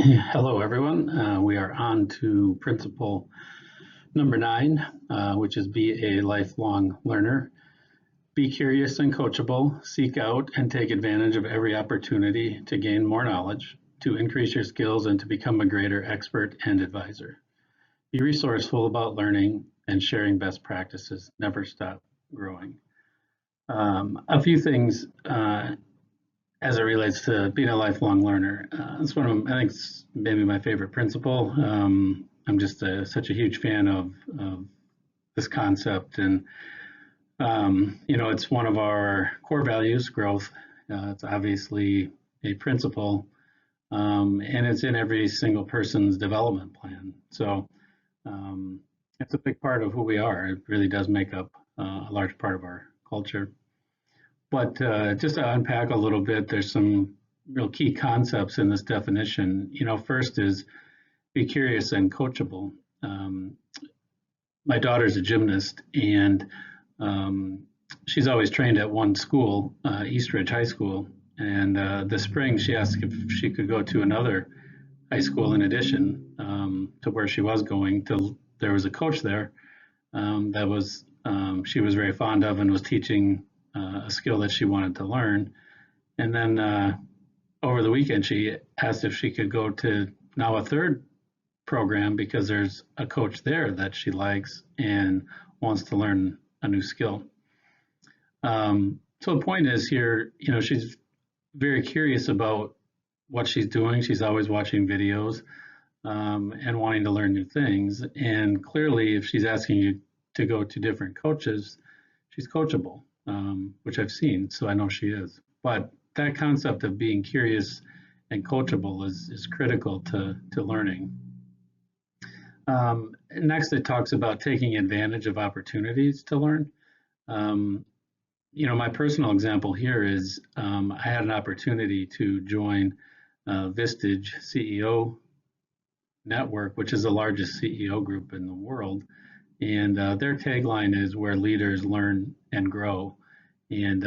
Hello, everyone. We are on to principle number 9, which is be a lifelong learner. Be curious and coachable. Seek out and take advantage of every opportunity to gain more knowledge, to increase your skills, and to become a greater expert and advisor. Be resourceful about learning and sharing best practices. Never stop growing. A few things as it relates to being a lifelong learner. It's one of, I think it's maybe my favorite principle. I'm just such a huge fan of this concept, and it's one of our core values, growth. It's obviously a principle, and it's in every single person's development plan. So it's a big part of who we are. It really does make up a large part of our culture. But just to unpack a little bit, there's some real key concepts in this definition. First is be curious and coachable. My daughter's a gymnast, and she's always trained at one school, Eastridge High School. And this spring, she asked if she could go to another high school in addition to where she was going. There was a coach there that was she was very fond of and was teaching a skill that she wanted to learn. And then over the weekend, she asked if she could go to now a third program because there's a coach there that she likes and wants to learn a new skill. So the point is here, she's very curious about what she's doing. She's always watching videos and wanting to learn new things. And clearly, if she's asking you to go to different coaches, she's coachable. Which I've seen, so I know she is. But that concept of being curious and coachable is critical to learning. Next, it talks about taking advantage of opportunities to learn. My personal example here is I had an opportunity to join Vistage CEO Network, which is the largest CEO group in the world. And their tagline is where leaders learn and grow. And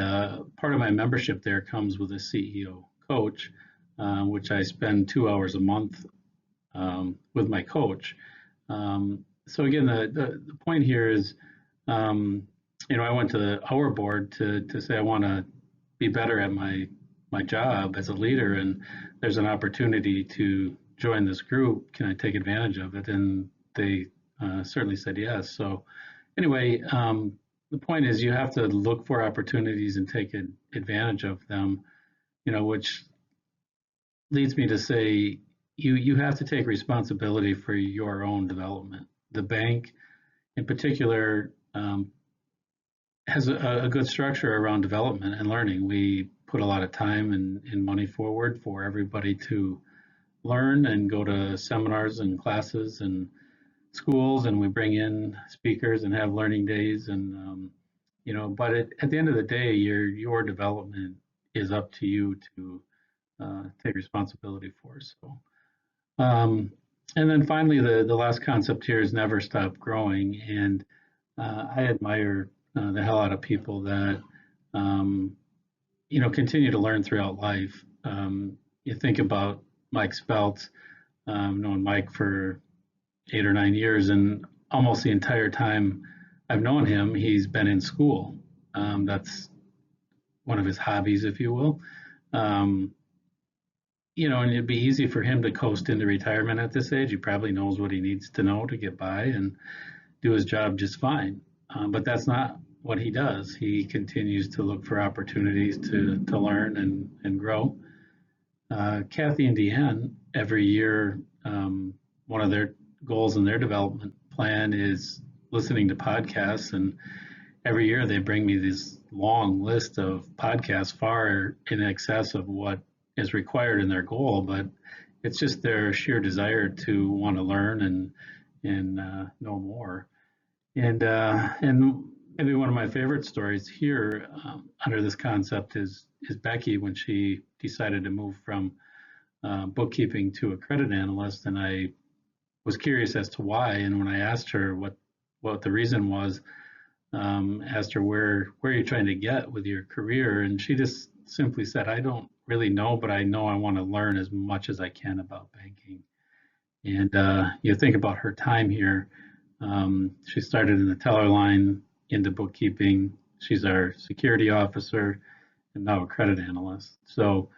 part of my membership there comes with a CEO coach, which I spend 2 hours a month with my coach. So again, the point here is, I went to our board to say I want to be better at my job as a leader, and there's an opportunity to join this group. Can I take advantage of it? And they certainly said yes. So anyway, the point is you have to look for opportunities and take advantage of them, which leads me to say you have to take responsibility for your own development. The bank in particular has a good structure around development and learning. We put a lot of time and money forward for everybody to learn and go to seminars and classes and schools, and we bring in speakers and have learning days, and but at the end of the day, your development is up to you to take responsibility for. So and then finally, the last concept here is never stop growing. And I admire the hell out of people that continue to learn throughout life. You think about Mike Spelt, known Mike for 8 or 9 years, and almost the entire time I've known him, he's been in school. That's one of his hobbies, if you will. And it'd be easy for him to coast into retirement at this age. He probably knows what he needs to know to get by and do his job just fine. But that's not what he does. He continues to look for opportunities to learn and grow. Kathy and Deanne, every year, one of their goals in their development plan is listening to podcasts, and every year they bring me this long list of podcasts far in excess of what is required in their goal, but it's just their sheer desire to want to learn and know more. And maybe one of my favorite stories here under this concept is Becky, when she decided to move from bookkeeping to a credit analyst, and I was curious as to why. And when I asked her what the reason was, asked her where are you trying to get with your career, and she just simply said, I don't really know, but I know I want to learn as much as I can about banking. And you think about her time here. She started in the teller line into bookkeeping. She's our security officer and now a credit analyst. So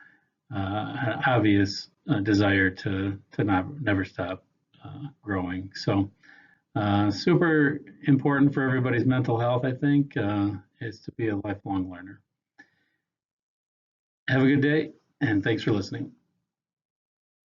an obvious desire to never stop growing. So super important for everybody's mental health, I think, is to be a lifelong learner. Have a good day, and thanks for listening.